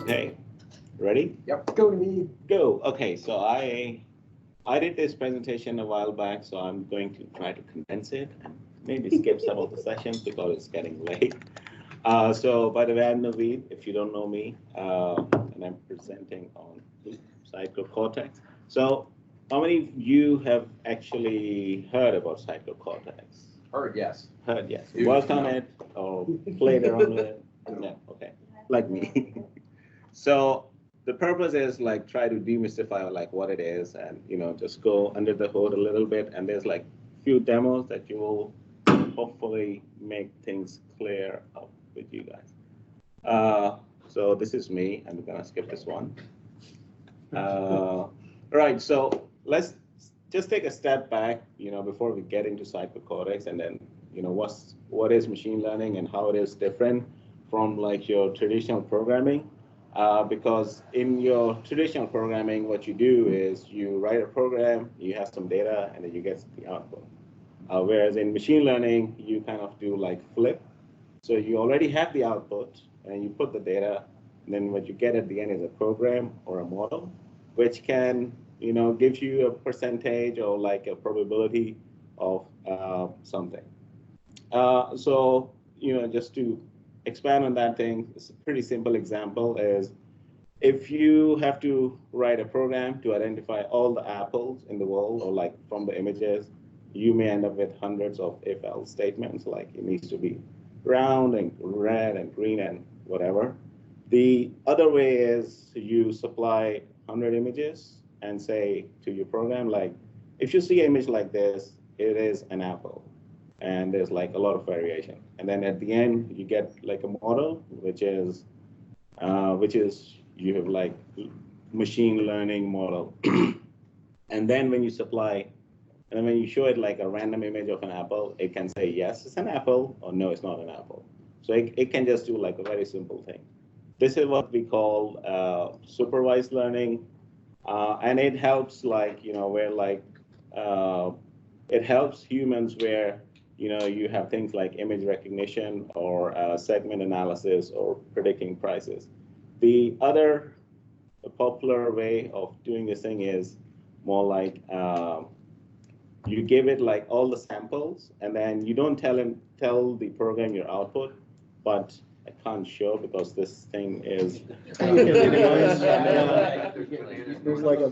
Okay, ready? Yep. Go Naveed. Go. Okay, so I did this presentation a while back, so I'm going to try to condense it and maybe skip some of the sessions because it's getting late. So by the way, I'm Naveed, if you don't know me, and I'm presenting on Sitecore Cortex. So how many of you have actually heard about Sitecore Cortex? Heard, yes. Heard, yes. Dude, Worked on no. it or played around with it? No, okay, like me. So the purpose is like try to demystify like what it is and just go under the hood a little bit, and there's like few demos that you will hopefully make things clear up with you guys. So this is me. I'm gonna skip this one. Right, so let's just take a step back, before we get into Sitecore Cortex, and then what is machine learning and how it is different from like your traditional programming. Because in your traditional programming, what you do is you write a program, you have some data, and then you get the output. Whereas in machine learning, you kind of do like flip. So you already have the output, and you put the data, and then what you get at the end is a program or a model, which can gives you a percentage or like a probability of something. So just to expand on that thing, it's a pretty simple example is if you have to write a program to identify all the apples in the world or like from the images, you may end up with hundreds of if-else statements, like it needs to be round and red and green and whatever. The other way is you supply 100 images and say to your program, like, if you see an image like this, it is an apple. And there's like a lot of variation. And then at the end, you get like a model, which is you have like machine learning model. And then when you supply, and then when you show it like a random image of an apple, it can say, yes, it's an apple, or no, it's not an apple. So it can just do like a very simple thing. This is what we call supervised learning. And it helps like, where like, it helps humans where, you have things like image recognition or segment analysis or predicting prices. The other popular way of doing this thing is more like you give it like all the samples, and then you don't tell the program your output, but I can't show because this thing is. There's like a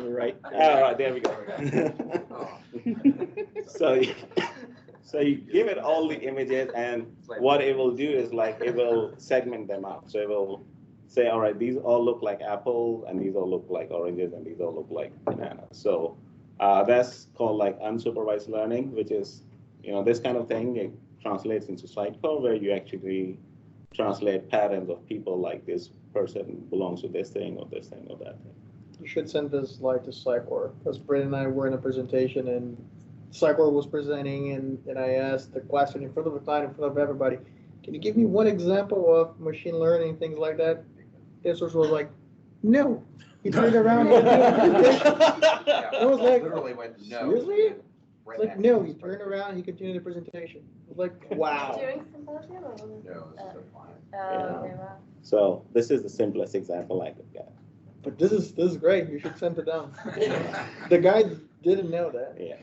right. All right, there we go. So you give it all the images, and what it will do is like it will segment them out. So it will say, all right, these all look like apples, and these all look like oranges, and these all look like bananas. So that's called like unsupervised learning, which is this kind of thing. It translates into Sitecore, where you actually translate patterns of people, like this person belongs to this thing or this thing or that thing. You should send this slide to Sitecore, because Brent and I were in a presentation and Sitecore was presenting, and I asked the question in front of the client, in front of everybody, can you give me one example of machine learning, things like that? The answer was like, no. He turned around and did a presentation. I was like, literally went, no. Seriously? It's like, no, he turned around and he continued the presentation. I was like, wow. During symposium or was it? No, this is a client. Okay, wow. So this is the simplest example I could get. But this is great. You should send it down. The guy didn't know that. Yeah.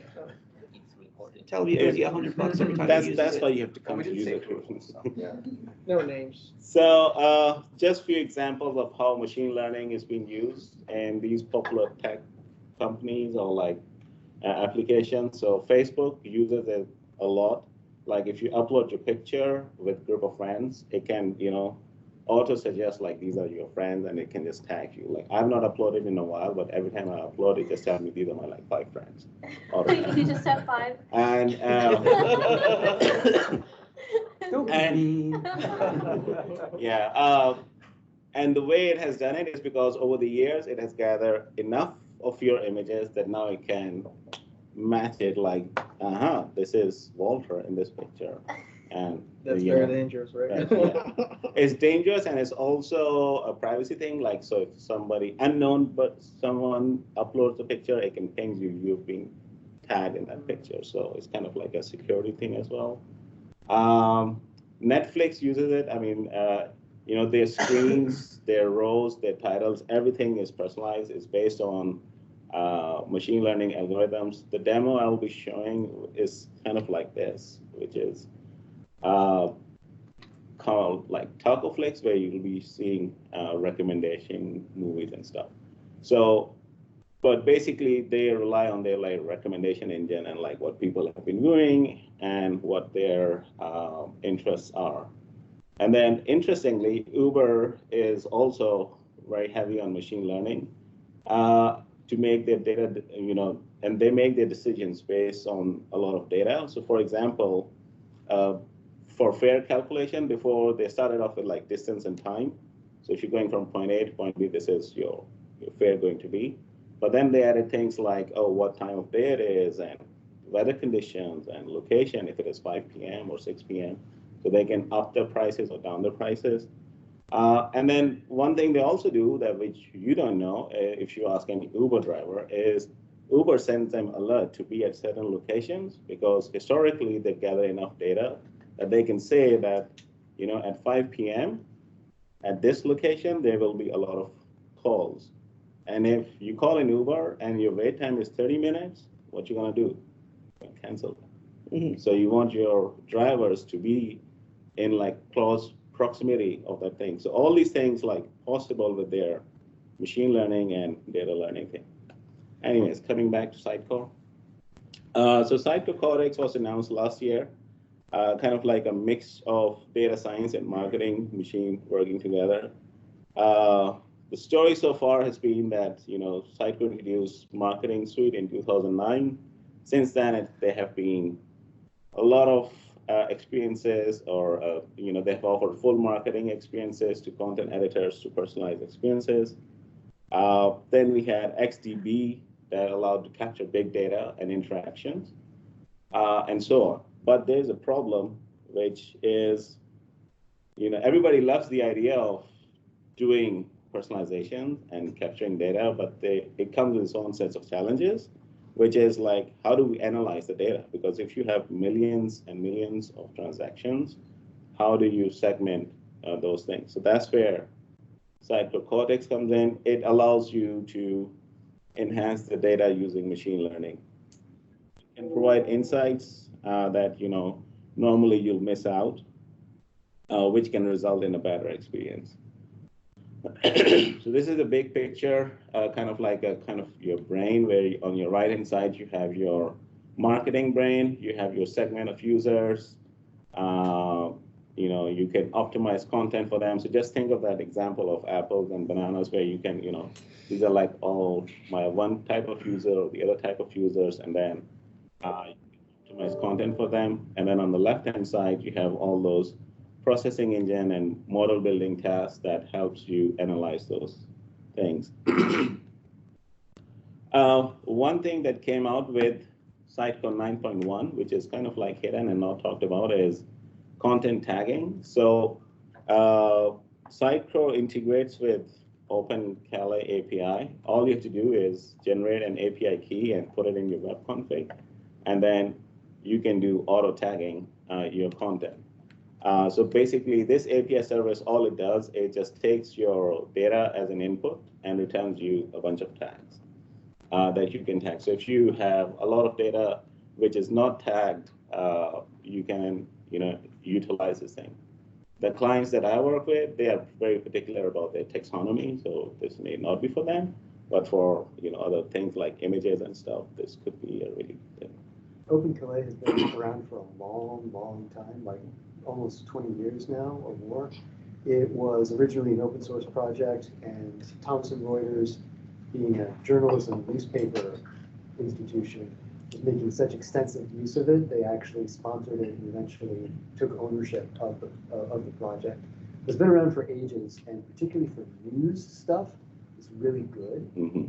Tell me you get $100 every time you use That's it. why you have to come We to didn't say user proof. groups. Yeah. No names. So just few examples of how machine learning is being used in these popular tech companies or like applications. So Facebook uses it a lot. Like if you upload your picture with a group of friends, it can, auto suggest like these are your friends, and it can just tag you. Like I've not uploaded in a while, but every time I upload, it just tells me these are my like 5 friends. You just have 5. And yeah, and the way it has done it is because over the years it has gathered enough of your images that now it can match it like, this is Walter in this picture. And That's very dangerous, right? Yeah. It's dangerous, and it's also a privacy thing. Like, so if somebody unknown, but someone uploads a picture, it can ping you, you've been tagged in that picture. So it's kind of like a security thing as well. Netflix uses it. I mean, their screens, their rows, their titles, everything is personalized. It's based on machine learning algorithms. The demo I'll be showing is kind of like this, which is called like Taco Flicks, where you'll be seeing recommendation movies and stuff. So, but basically they rely on their like recommendation engine and like what people have been doing and what their interests are. And then interestingly, Uber is also very heavy on machine learning to make their data, and they make their decisions based on a lot of data. So for example, for fare calculation, before they started off with like distance and time. So if you're going from point A to point B, this is your fare going to be. But then they added things like, oh, what time of day it is, and weather conditions, and location, if it is 5 p.m. or 6 p.m. So they can up the prices or down the prices. And then one thing they also do that which you don't know, if you ask any Uber driver, is Uber sends them alert to be at certain locations because historically they gather enough data that they can say that, at 5 p.m. at this location, there will be a lot of calls. And if you call an Uber and your wait time is 30 minutes, what you gonna do? Cancel them. Mm-hmm. So you want your drivers to be in like close proximity of that thing. So all these things like possible with their machine learning and data learning thing. Anyways, coming back to Sitecore. So Sitecore Cortex was announced last year, kind of like a mix of data science and marketing machine working together. The story so far has been that, Sitecore introduced Marketing Suite in 2009. Since then, there have been a lot of experiences, or they have offered full marketing experiences to content editors to personalized experiences. Then we had XDB that allowed to capture big data and interactions, and so on. But there's a problem, which is, everybody loves the idea of doing personalization and capturing data, but it comes with its own sets of challenges, which is like, how do we analyze the data? Because if you have millions and millions of transactions, how do you segment those things? So that's where Sitecore Cortex comes in. It allows you to enhance the data using machine learning. It can provide insights that normally you'll miss out, which can result in a better experience. So this is a big picture, kind of like your brain, where on your right-hand side you have your marketing brain, you have your segment of users, you can optimize content for them. So just think of that example of apples and bananas, where you can, these are like all my one type of user or the other type of users, and then optimize content for them. And then on the left-hand side, you have all those processing engine and model building tasks that helps you analyze those things. One thing that came out with Sitecore 9.1, which is kind of like hidden and not talked about, is content tagging. So Sitecore integrates with OpenCalais API. All you have to do is generate an API key and put it in your web config, and then you can do auto tagging your content. So basically, this API service, all it does, it just takes your data as an input and returns you a bunch of tags that you can tag. So if you have a lot of data which is not tagged, you can utilize this thing. The clients that I work with, they are very particular about their taxonomy, so this may not be for them. But for other things like images and stuff, this could be a really good thing. OpenCalais has been around for a long, long time, like almost 20 years now or more. It was originally an open source project, and Thomson Reuters, being a journalism newspaper institution, was making such extensive use of it, they actually sponsored it and eventually took ownership of the project. It's been around for ages, and particularly for news stuff, it's really good. Mm-hmm.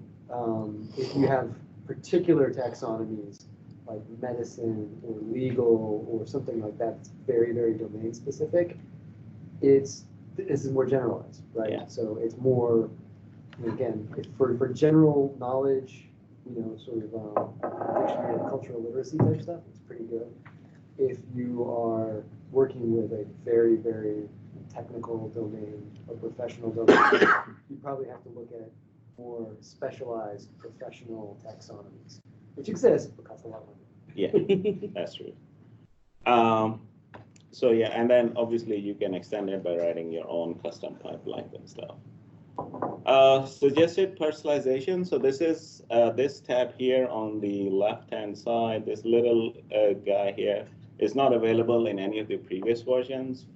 If you have particular taxonomies, like medicine or legal or something like that, it's very, very domain specific. This is more generalized, right? Yeah. So it's more, again, for general knowledge, sort of dictionary and cultural literacy type stuff, it's pretty good. If you are working with a very, very technical domain or professional domain, you probably have to look at more specialized professional taxonomies, which exist but cost a lot of money. Yeah, that's true. So yeah, and then obviously you can extend it by writing your own custom pipelines and stuff. Suggested personalization. So this is this tab here on the left-hand side. This little guy here is not available in any of the previous versions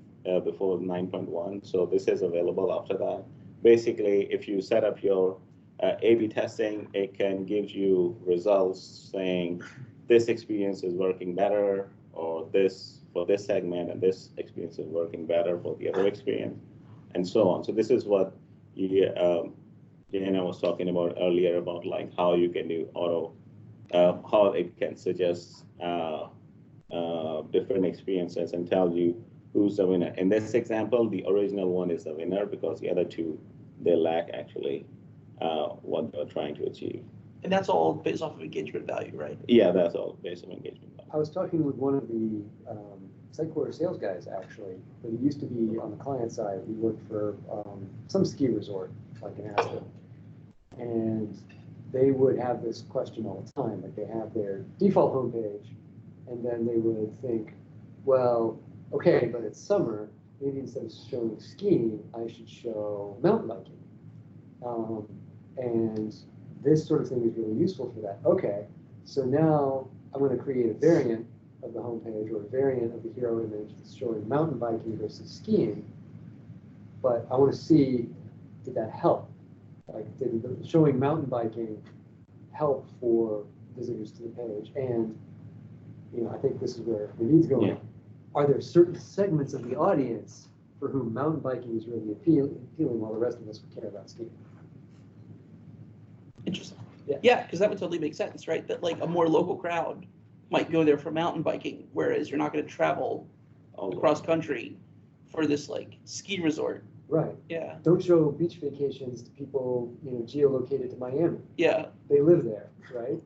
before 9.1. So this is available after that. Basically, if you set up your A/B testing, it can give you results saying this experience is working better, or this for this segment, and this experience is working better for the other experience, and so on. So this is what Jana was talking about earlier about like how you can do auto, how it can suggest different experiences and tell you who's the winner. In this example, the original one is the winner because the other two, they lack actually what they're trying to achieve. And that's all based off of engagement value, right? Yeah, that's all based on engagement value. I was talking with one of the Sitecore sales guys, actually, but he used to be on the client side. He worked for some ski resort, like in Aspen. And they would have this question all the time. Like they have their default homepage, and then they would think, well, okay, but it's summer. Maybe instead of showing skiing, I should show mountain biking. And this sort of thing is really useful for that. Okay, so now I'm going to create a variant of the homepage or a variant of the hero image that's showing mountain biking versus skiing. But I want to see, did that help? Like, did showing mountain biking help for visitors to the page? And I think this is where Naveed's going. Yeah. Are there certain segments of the audience for whom mountain biking is really appealing while the rest of us would care about skiing? Interesting. Yeah. Yeah, because that would totally make sense, right? That like a more local crowd might go there for mountain biking, whereas you're not going to travel across country for this like ski resort. Right. Yeah. Don't show beach vacations to people, geolocated to Miami. Yeah. They live there, right?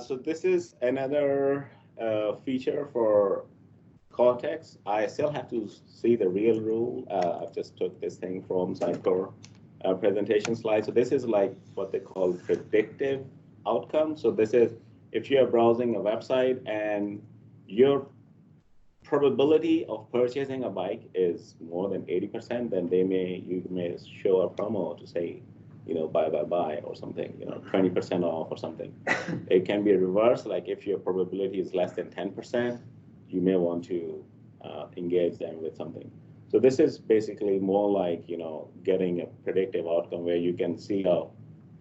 So this is another feature for Cortex. I still have to see the real rule. I just took this thing from Sitecore presentation slide. So this is like what they call predictive outcome. So this is if you are browsing a website and your probability of purchasing a bike is more than 80%, then you may show a promo to say, buy or something, 20% off or something. It can be reversed, like if your probability is less than 10%, you may want to engage them with something. So this is basically more like, getting a predictive outcome where you can see how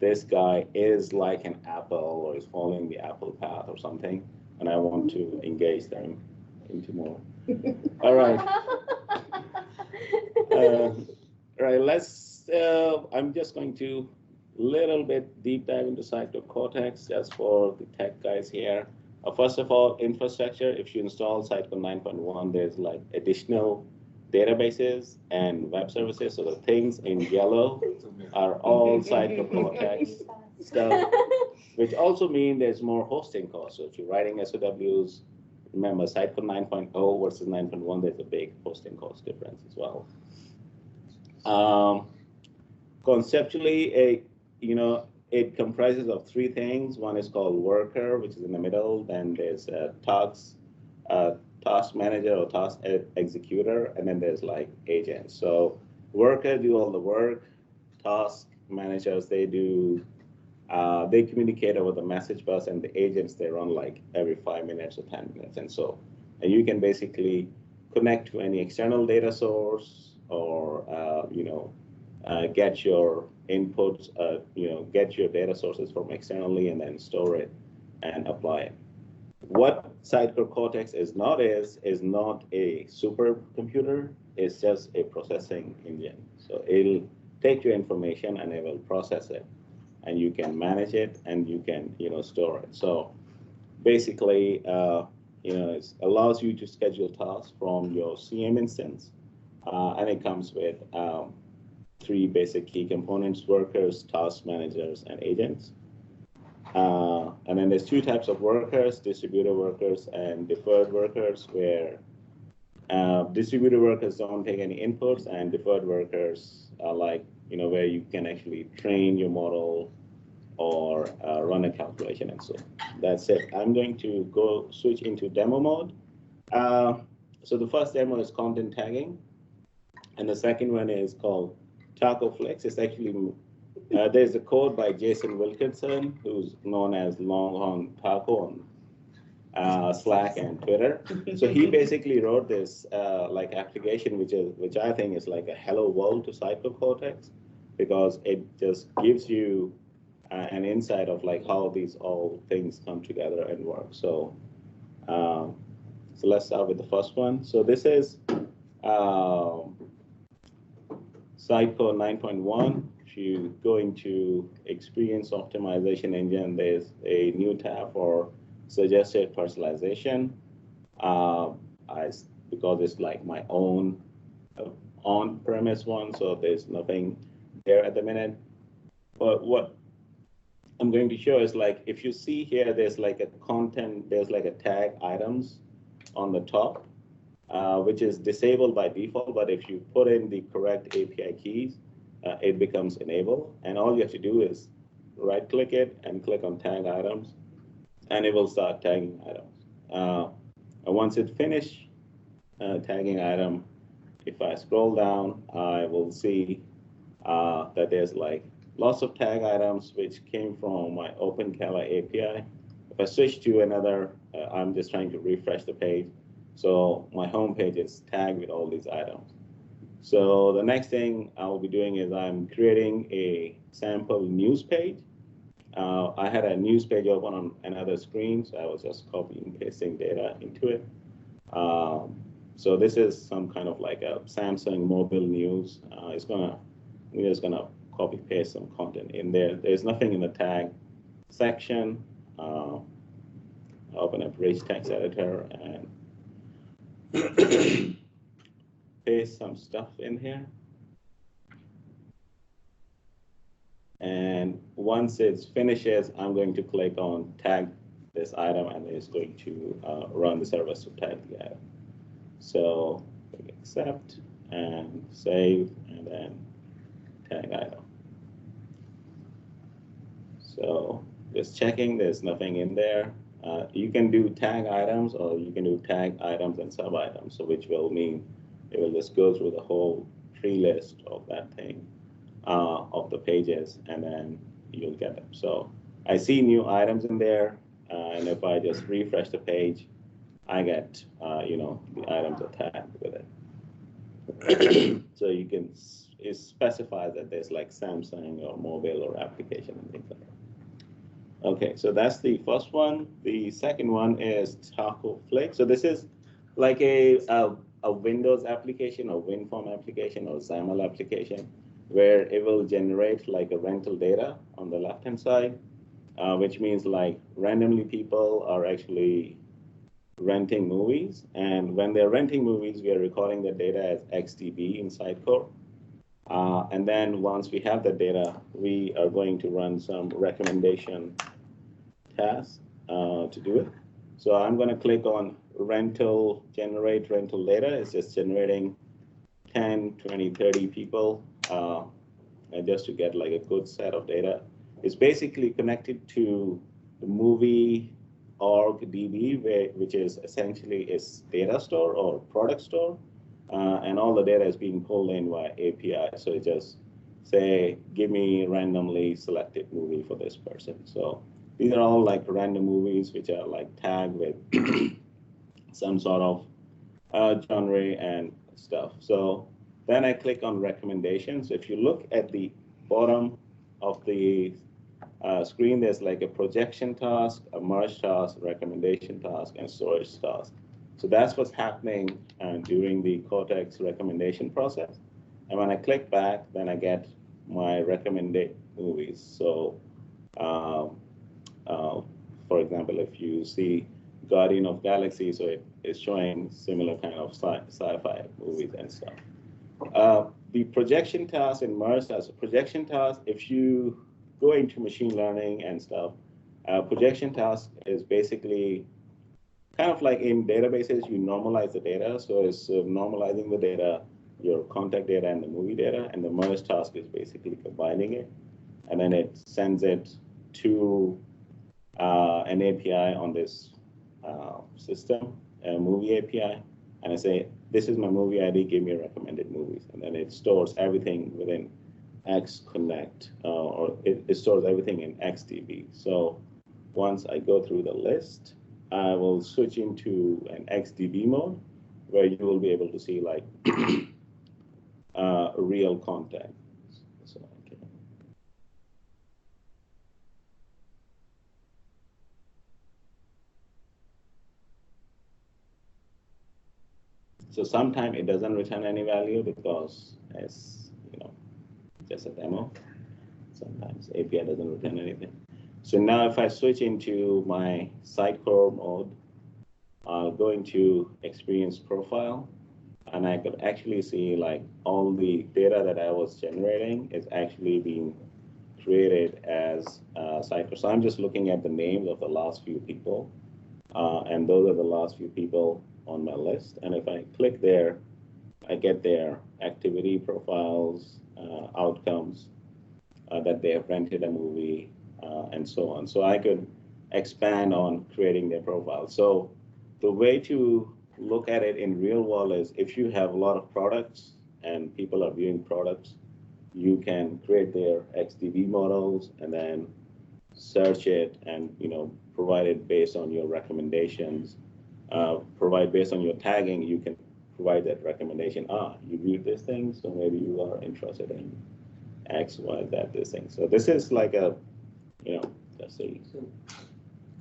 this guy is like an apple or is following the apple path or something, and I want to engage them into more. All right. Right, let's, I'm just going to little bit deep dive into Sitecore Cortex just for the tech guys here. First of all, infrastructure. If you install Sitecore 9.1, there's like additional databases and web services. So the things in yellow are all Sitecore Cortex stuff, which also means there's more hosting costs. So if you're writing SOWs, remember Sitecore 9.0 versus 9.1, there's a big hosting cost difference as well. Conceptually, it comprises of three things. One is called worker, which is in the middle. Then there's a task manager or task executor, and then there's like agents. So worker do all the work. Task managers, they communicate over the message bus, and the agents, they run like every 5 minutes or 10 minutes. And you can basically connect to any external data source or, get your inputs, get your data sources from externally and then store it and apply it. What Sitecore Cortex is not a supercomputer. It's just a processing engine. So it'll take your information and it will process it, and you can manage it and you can store it. So basically, it allows you to schedule tasks from your CM instance, and it comes with three basic key components: workers, task managers, and agents. And then there's two types of workers: distributed workers and deferred workers, where Distributed workers don't take any inputs, and deferred workers are like, where you can actually train your model or run a calculation and so on. That's it. I'm going to go switch into demo mode. So the first demo is content tagging, and the second one is called Taco Flex. It's actually, there's a code by Jason Wilkinson, who's known as Longhorn Taco on Slack and Twitter. So he basically wrote this like application, which I think is like a hello world to Sitecore Cortex, because it just gives you an insight of like how these all things come together and work. So so let's start with the first one. So this is Sitecore 9.1. If you go into Experience Optimization Engine, there's a new tab for suggested personalization. Because it's like my own on-premise one, so there's nothing there at the minute. But what I'm going to show is like, if you see here, there's like a content, there's like a tag items on the top, which is disabled by default, but if you put in the correct API keys, it becomes enabled. And all you have to do is right click it and click on tag items, and it will start tagging items. And once it finishes tagging item, if I scroll down, I will see that there's like lots of tag items which came from my OpenCala API. If I switch to another, I'm just trying to refresh the page. So my home page is tagged with all these items. So the next thing I'll be doing is I'm creating a sample news page. I had a news page open on another screen, so I was just copying and pasting data into it. So this is some kind of like a Samsung mobile news. We're just gonna copy paste some content in there. There's nothing in the tag section. Open up rich text editor and paste some stuff in here. And once it finishes, I'm going to click on tag this item, and it's going to run the service to tag the item. So click accept and save, and then tag item. So just checking, there's nothing in there. You can do tag items, or you can do tag items and sub items, so which will mean it will just go through the whole tree list of that thing, of the pages, and then you'll get them. So I see new items in there, and if I just refresh the page, I get the items are tagged with it. So you can, it specifies that there's like Samsung or mobile or application and things like that. Okay, so that's the first one. The second one is Taco Flex. So this is like a Windows application or WinForm application or XAML application, where it will generate like a rental data on the left-hand side, which means like randomly people are actually renting movies. And when they're renting movies, we are recording the data as XDB in Sitecore. And then once we have the data, we are going to run some recommendation tasks to do it. So I'm going to click on generate rental data. It's just generating 10, 20, 30 people, and just to get like a good set of data. It's basically connected to the movie org DB, which is essentially its data store or product store. And all the data is being pulled in via API. So it just say, give me randomly selected movie for this person. So these are all like random movies which are like tagged with some sort of genre and stuff. So then I click on recommendations. If you look at the bottom of the screen, there's like a projection task, a merge task, recommendation task, and storage task. So that's what's happening during the Cortex recommendation process. And when I click back, then I get my recommended movies. So for example, if you see Guardian of Galaxy, so it is showing similar kind of sci-fi movies and stuff. The projection task and merge task. Projection task, if you go into machine learning and stuff, projection task is basically kind of like in databases, you normalize the data. So it's normalizing the data, your contact data and the movie data, and the merge task is basically combining it. And then it sends it to an API on this system, a movie API. And I say, this is my movie ID, give me recommended movies. And then it stores everything within XConnect, or it stores everything in XDB. So once I go through the list, I will switch into an XDB mode where you will be able to see like real content. So, okay. So sometimes it doesn't return any value because it's, you know, just a demo. Sometimes API doesn't return anything. So now if I switch into my Sitecore mode, I'll go into experience profile, and I could actually see like all the data that I was generating is actually being created as Sitecore. So I'm just looking at the names of the last few people, and those are the last few people on my list. And if I click there, I get their activity profiles, outcomes, that they have rented a movie, and so on. So I could expand on creating their profile. So the way to look at it in real world is if you have a lot of products and people are viewing products, you can create their XDB models and then search it and, you know, provide it based on your recommendations. Provide based on your tagging, you can provide that recommendation. You viewed this thing, so maybe you are interested in X, Y, Z, this thing. So this is like a, you know, let's see. So,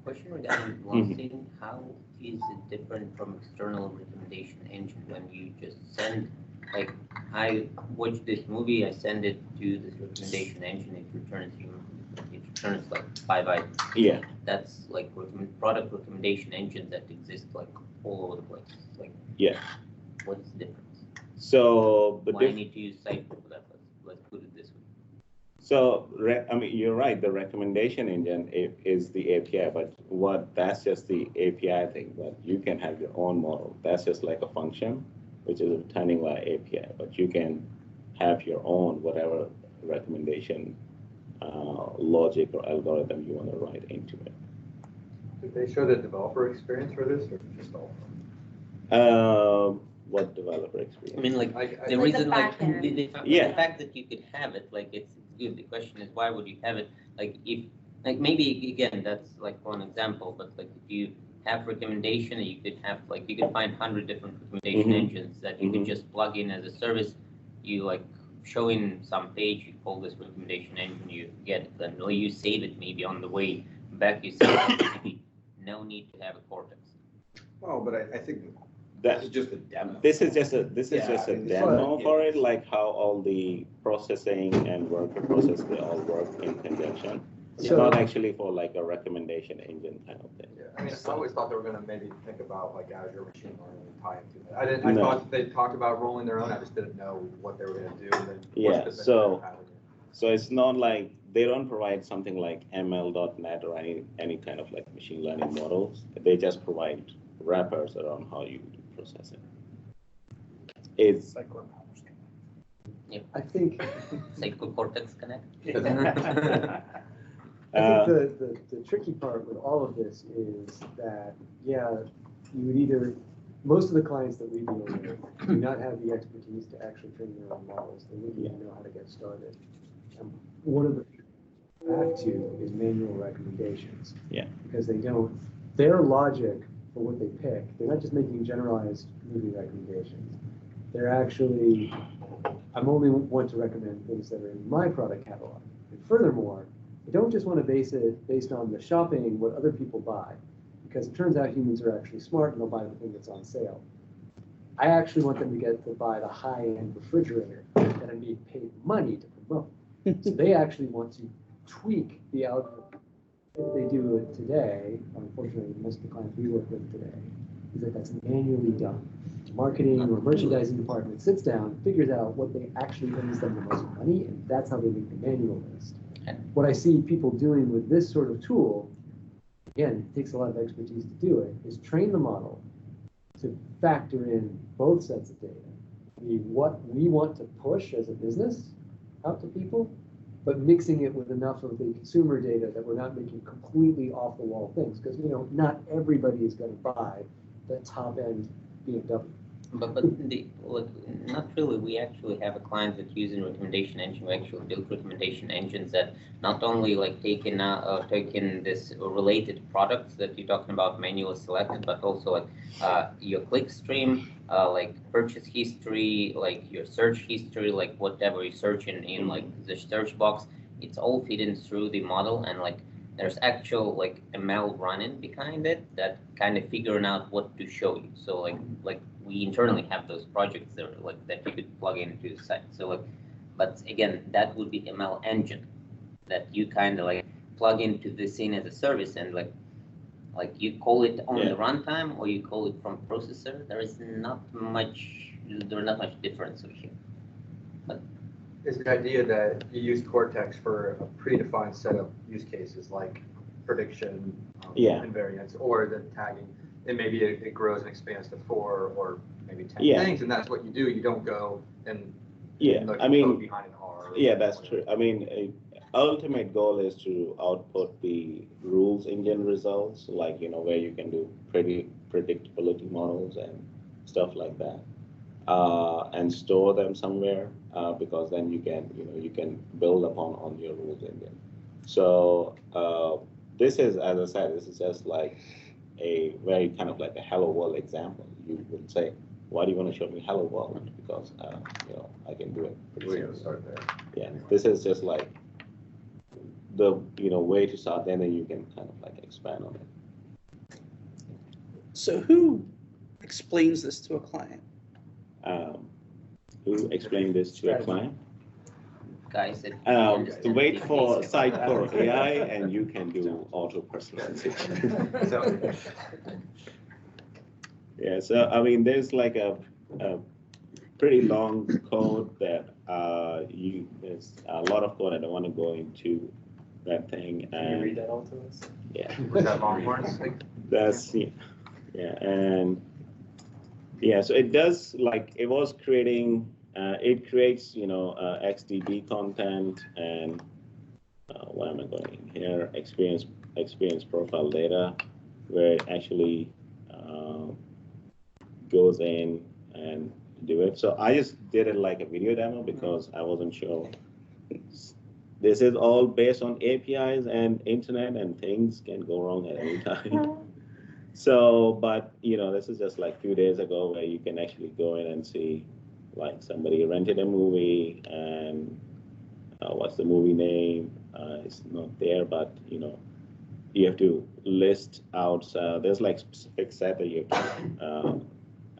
question regarding licensing, how is it different from external recommendation engine when you just send, like, I watched this movie, I send it to this recommendation engine, it returns like 5 items. Yeah. That's like product recommendation engine that exists like all over the place. Like, yeah. What's the difference? So why I need to use Sitecore for that? Let's put it this way. So, I mean, you're right. The recommendation engine is the API, but that's just the API thing. But you can have your own model. That's just like a function, which is returning via API. But you can have your own whatever recommendation logic or algorithm you want to write into it. Did they show the developer experience for this, or just all? What developer experience? I mean, like the reason, like the fact that you could have it, like it's good. The question is, why would you have it? Like if, like maybe again, that's like one example, but like if you have recommendation, you could have like you could find 100 different recommendation engines that you could just plug in as a service. You like show in some page, you call this recommendation engine, you get it, then or you save it maybe on the way back. You save it. No need to have a Cortex. Well, but I think this is just a demo. This is just a demo for it, like how all the processing and worker process they all work in conjunction. It's not actually for like a recommendation engine kind of thing. Yeah, I mean, I always thought they were going to maybe think about like Azure machine learning and tie into that. I thought they talked about rolling their own. I just didn't know what they were going to do. And then yeah, so it's not like they don't provide something like ML.NET or any kind of like machine learning models. They just provide wrappers around how you process it. It's I think Sitecore Cortex Connect. I think the tricky part with all of this is that, yeah, you would either, most of the clients that we deal with do not have the expertise to actually train their own models. They wouldn't even know how to get started. One of the things they have to is manual recommendations. Yeah. Because they don't, their logic for what they pick, they're not just making generalized movie recommendations. They're actually, I'm only want to recommend things that are in my product catalog. And furthermore, I don't just want to base it based on the shopping, what other people buy, because it turns out humans are actually smart and they'll buy the thing that's on sale. I actually want them to get to buy the high-end refrigerator that I'm being paid money to promote. So they actually want to tweak the algorithm. What they do it today, unfortunately, most of the clients we work with today, is that that's manually done. Marketing or merchandising department sits down, figures out what they actually earns them the most money, and that's how they make the manual list. What I see people doing with this sort of tool again, it takes a lot of expertise to do it, is train the model to factor in both sets of data. What we want to push as a business out to people, but mixing it with enough of the consumer data that we're not making completely off the wall things. Because, not everybody is going to buy the top end BMW. But like, not really. We actually have a client that's using recommendation engine. We actually build recommendation engines that not only like taking this related products that you're talking about manually selected, but also like your click stream, like purchase history, like your search history, like whatever you're searching in like the search box. It's all feeding through the model, and like there's actual like ML running behind it that kind of figuring out what to show you. So like we internally have those projects that are like that you could plug into the site. So like, but again, that would be ML engine that you kind of like plug into the scene as a service, and like you call it on the runtime or you call it from processor. There's not much difference over here. But is the idea that you use Cortex for a predefined set of use cases like prediction, invariance, or the tagging, and maybe it grows and expands to 4 or maybe 10 things, and that's what you do. You don't go and look behind an R. That's true. I mean, ultimate goal is to output the rules engine results, like where you can do predictability models and stuff like that, and store them somewhere, because then you can build upon on your rules engine. So this is, as I said, this is just like a very kind of like a hello world example. You would say, why do you want to show me hello world? Because I can do it. We're gonna start there. Yeah, this is just like the way to start, then you can kind of like expand on it. So who explains this to a client? Who explained this to a client? Guys that Wait for Sitecore AI, and you can do auto personalization. So I mean, there's like a pretty long code that there's a lot of code. I don't want to go into that thing. Can you read that all to us? Yeah. Was that Longhorns? That's so it does, like, it was creating. It creates, XDB content, and where am I going here? Experience profile data, where it actually goes in and do it. So I just did it like a video demo because I wasn't sure. This is all based on APIs and internet, and things can go wrong at any time. So, but this is just like 2 days ago, where you can actually go in and see, like, somebody rented a movie, and what's the movie name? It's not there, but you have to list out. There's like specific set that you have to,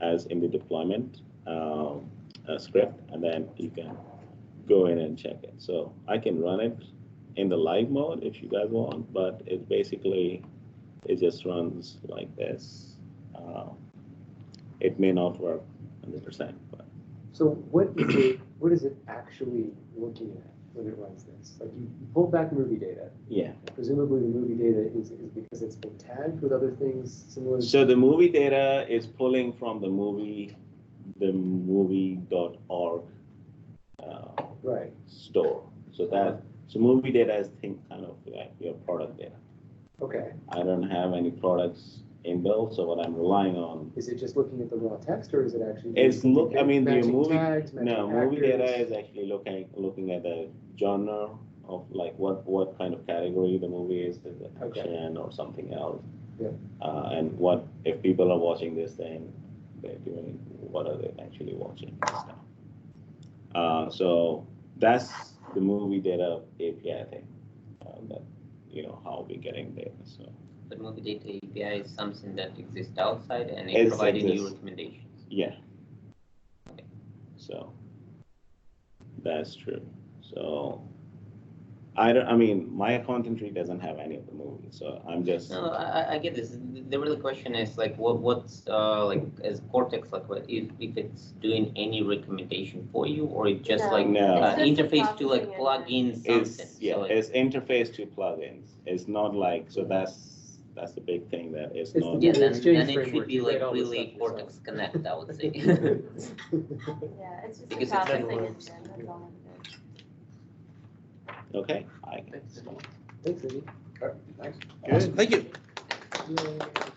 as in the deployment script, and then you can go in and check it. So I can run it in the live mode if you guys want, but it just runs like this. It may not work 100%, but. So what is it actually looking at when it runs this? Like you pull back movie data. Yeah. Presumably the movie data is because it's been tagged with other things similar. So the movie data is pulling from the movie.org right. store. So movie data is kind of like your product data. Okay. I don't have any products inbuilt, so what I'm relying on. Is it just looking at the raw text, or is it actually? The movie. Tags, movie data is actually looking at the genre of like what kind of category the movie is it action or something else? Yeah. And what if people are watching this thing, they're doing, what are they actually watching and stuff. So that's the movie data API thing. That how we're getting there. So. But movie data API is something that exists outside, and it's providing you recommendations. Yeah. Okay. So that's true. So my content tree doesn't have any of the movies, so I'm just. No, I get this. The real question is like, what's like as Cortex, like if it's doing any recommendation for you, or it just interface to like plug in something. It's interface to plugins. It's not like, so that's That's the big thing that is It's not. Yeah, the then exchange it should framework, be you write like all this really stuff Cortex Connect, I would say. Yeah, it's just a Because it's processing better. engine, that's all it is. Okay. Thanks, Iggy. Awesome, thank you. Yeah.